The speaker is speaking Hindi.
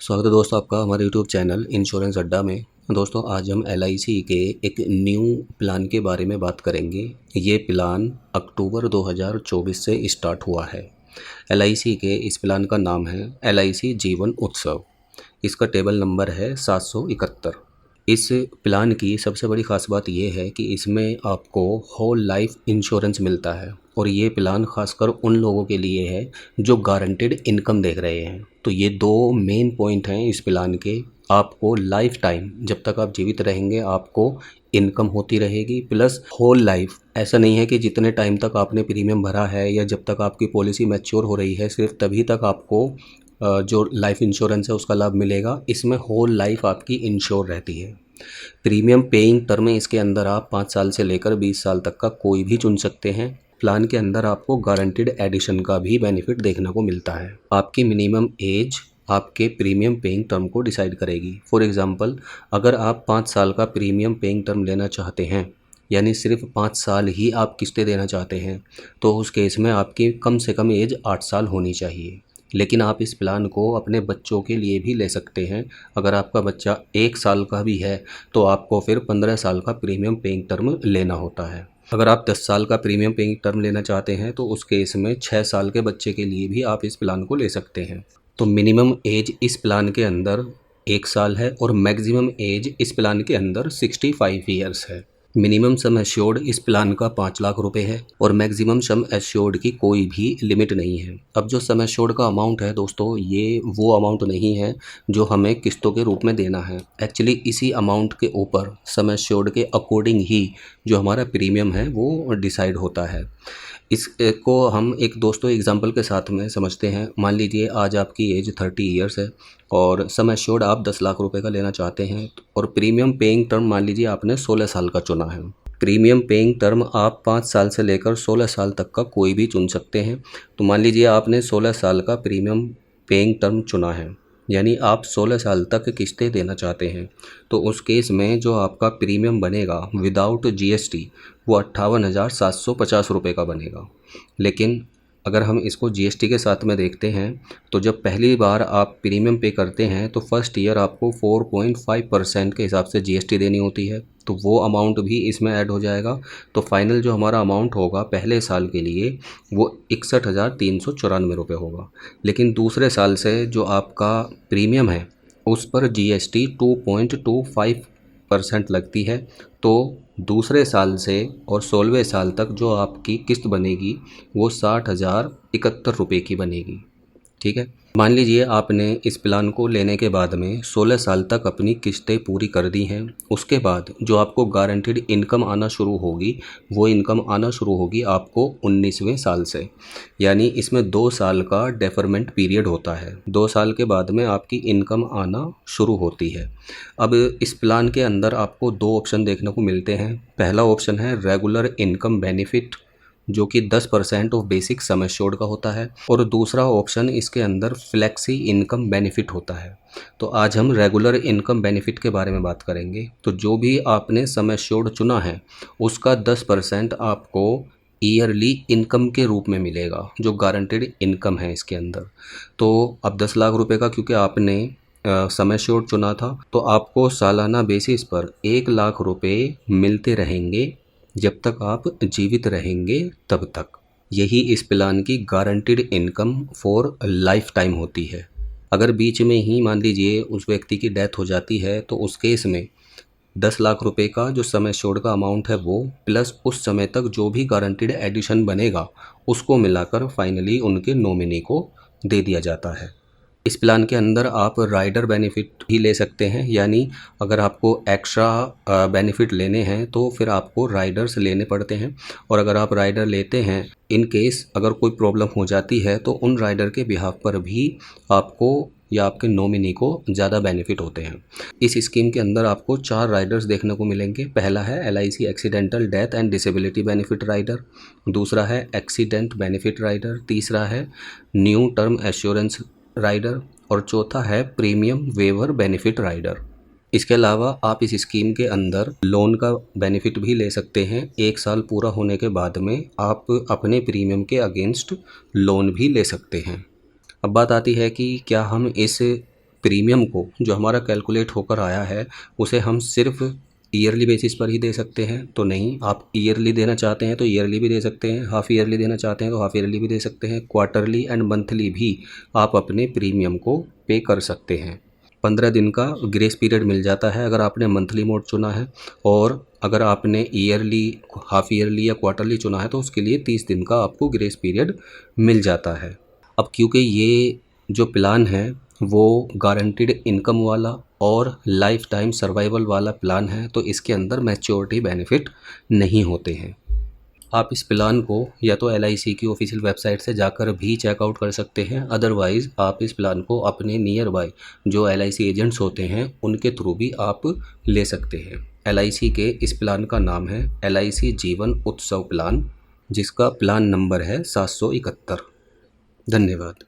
स्वागत है दोस्तों आपका हमारे यूट्यूब चैनल इंश्योरेंस अड्डा में। दोस्तों आज हम LIC के एक न्यू प्लान के बारे में बात करेंगे। ये प्लान अक्टूबर 2024 से स्टार्ट हुआ है। LIC के इस प्लान का नाम है LIC जीवन उत्सव। इसका टेबल नंबर है 771। इस प्लान की सबसे बड़ी ख़ास बात यह है कि इसमें आपको होल लाइफ इंश्योरेंस मिलता है और ये प्लान खासकर उन लोगों के लिए है जो गारंटेड इनकम देख रहे हैं। तो ये दो मेन पॉइंट हैं इस प्लान के। आपको लाइफ टाइम जब तक आप जीवित रहेंगे आपको इनकम होती रहेगी, प्लस होल लाइफ। ऐसा नहीं है कि जितने टाइम तक आपने प्रीमियम भरा है या जब तक आपकी पॉलिसी मैच्योर हो रही है सिर्फ तभी तक आपको जो लाइफ इंश्योरेंस है उसका लाभ मिलेगा। इसमें होल लाइफ आपकी इंश्योर रहती है। प्रीमियम पेइंग टर्म में इसके अंदर आप 5 साल से लेकर 20 साल तक का कोई भी चुन सकते हैं। प्लान के अंदर आपको गारंटीड एडिशन का भी बेनिफिट देखने को मिलता है। आपकी मिनिमम एज आपके प्रीमियम पेइंग टर्म को डिसाइड करेगी। फॉर एग्जांपल, अगर आप 5 साल का प्रीमियम पेइंग टर्म लेना चाहते हैं, यानी सिर्फ 5 साल ही आप किस्तें देना चाहते हैं, तो उस केस में आपकी कम से कम एज 8 साल होनी चाहिए। लेकिन आप इस प्लान को अपने बच्चों के लिए भी ले सकते हैं। अगर आपका बच्चा 1 साल का भी है तो आपको फिर 15 साल का प्रीमियम पेइंग टर्म लेना होता है। अगर आप 10 साल का प्रीमियम पेइंग टर्म लेना चाहते हैं तो उस केस में 6 साल के बच्चे के लिए भी आप इस प्लान को ले सकते हैं। तो मिनिमम एज इस प्लान के अंदर 1 साल है और मैक्सिमम एज इस प्लान के अंदर 65 ईयर्स है। मिनिमम सम एश्योर्ड इस प्लान का 5 लाख रुपए है और मैक्सिमम सम एश्योर्ड की कोई भी लिमिट नहीं है। अब जो सम एश्योर्ड का अमाउंट है दोस्तों, ये वो अमाउंट नहीं है जो हमें किस्तों के रूप में देना है। एक्चुअली इसी अमाउंट के ऊपर सम एश्योर्ड के अकॉर्डिंग ही जो हमारा प्रीमियम है वो डिसाइड होता है। इसको हम एक दोस्तों एग्जांपल के साथ में समझते हैं। मान लीजिए आज आपकी एज 30 ईयर्स है और सम एश्योर्ड आप 10 लाख रुपए का लेना चाहते हैं और प्रीमियम पेइंग टर्म मान लीजिए आपने 16 साल का चुना है। प्रीमियम पेइंग टर्म आप 5 साल से लेकर 16 साल तक का कोई भी चुन सकते हैं। तो मान लीजिए आपने 16 साल का प्रीमियम पेइंग टर्म चुना है, यानी आप 16 साल तक किस्तें देना चाहते हैं। तो उस केस में जो आपका प्रीमियम बनेगा विदाउट GST वो 58,750 रुपये का बनेगा। लेकिन अगर हम इसको GST के साथ में देखते हैं तो जब पहली बार आप प्रीमियम पे करते हैं तो फर्स्ट ईयर आपको 4.5% के हिसाब से GST देनी होती है, तो वो अमाउंट भी इसमें ऐड हो जाएगा। तो फाइनल जो हमारा अमाउंट होगा पहले साल के लिए वो 61,394 रुपये होगा। लेकिन दूसरे साल से जो आपका प्रीमियम है उस पर GST 2.25% लगती है। तो दूसरे साल से और 16वें साल तक जो आपकी किस्त बनेगी वो 60,071 रुपये की बनेगी। ठीक है, मान लीजिए आपने इस प्लान को लेने के बाद में 16 साल तक अपनी किस्तें पूरी कर दी हैं। उसके बाद जो आपको गारंटीड इनकम आना शुरू होगी वो इनकम आना शुरू होगी आपको 19वें साल से, यानी इसमें 2 साल का डेफरमेंट पीरियड होता है। 2 साल के बाद में आपकी इनकम आना शुरू होती है। अब इस प्लान के अंदर आपको 2 ऑप्शन देखने को मिलते हैं। पहला ऑप्शन है रेगुलर इनकम बेनिफिट जो कि 10% ऑफ बेसिक सम एश्योर्ड का होता है, और दूसरा ऑप्शन इसके अंदर फ्लेक्सी इनकम बेनिफिट होता है। तो आज हम रेगुलर इनकम बेनिफिट के बारे में बात करेंगे। तो जो भी आपने सम एश्योर्ड चुना है उसका 10% आपको ईयरली इनकम के रूप में मिलेगा, जो गारंटेड इनकम है इसके अंदर। तो अब 10 लाख रुपए का क्योंकि आपने सम एश्योर्ड चुना था तो आपको सालाना बेसिस पर 1 लाख रुपए मिलते रहेंगे जब तक आप जीवित रहेंगे तब तक। यही इस प्लान की guaranteed income for life time होती है। अगर बीच में ही मान लीजिए उस व्यक्ति की डेथ हो जाती है तो उस केस में 10 लाख रुपए का जो सम एश्योर्ड का अमाउंट है वो प्लस उस समय तक जो भी गारंटीड एडिशन बनेगा उसको मिलाकर फाइनली उनके नॉमिनी को दे दिया जाता है। इस प्लान के अंदर आप राइडर बेनिफिट भी ले सकते हैं, यानी अगर आपको एक्स्ट्रा बेनिफिट लेने हैं तो फिर आपको राइडर्स लेने पड़ते हैं। और अगर आप राइडर लेते हैं इन केस अगर कोई प्रॉब्लम हो जाती है तो उन राइडर के बिहाफ पर भी आपको या आपके नॉमिनी को ज़्यादा बेनिफिट होते हैं। इस स्कीम के अंदर आपको 4 राइडर्स देखने को मिलेंगे। पहला है LIC accidental death and disability benefit rider, दूसरा है एक्सीडेंट बेनिफिट राइडर, तीसरा है न्यू टर्म एश्योरेंस राइडर और चौथा है प्रीमियम वेवर बेनिफिट राइडर। इसके अलावा आप इस स्कीम के अंदर लोन का बेनिफिट भी ले सकते हैं। 1 साल पूरा होने के बाद में आप अपने प्रीमियम के अगेंस्ट लोन भी ले सकते हैं। अब बात आती है कि क्या हम इस प्रीमियम को जो हमारा कैलकुलेट होकर आया है उसे हम सिर्फ ईयरली बेसिस पर ही दे सकते हैं? तो नहीं, आप ईयरली देना चाहते हैं तो ईयरली भी दे सकते हैं, हाफ ईयरली देना चाहते हैं तो हाफ ईयरली भी दे सकते हैं, क्वार्टरली एंड मंथली भी आप अपने प्रीमियम को पे कर सकते हैं। 15 दिन का ग्रेस पीरियड मिल जाता है अगर आपने मंथली मोड चुना है, और अगर आपने ईयरली, हाफ ईयरली या क्वार्टरली चुना है तो उसके लिए 30 दिन का आपको ग्रेस पीरियड मिल जाता है। अब क्योंकि ये जो प्लान है वो गारंटीड इनकम वाला और लाइफ टाइम सर्वाइवल वाला प्लान है, तो इसके अंदर मैच्योरिटी बेनिफिट नहीं होते हैं। आप इस प्लान को या तो LIC की ऑफिशियल वेबसाइट से जाकर भी चेकआउट कर सकते हैं, अदरवाइज़ आप इस प्लान को अपने नियर बाय जो LIC एजेंट्स होते हैं उनके थ्रू भी आप ले सकते हैं। LIC के इस प्लान का नाम है LIC जीवन उत्सव प्लान, जिसका प्लान नंबर है 771। धन्यवाद।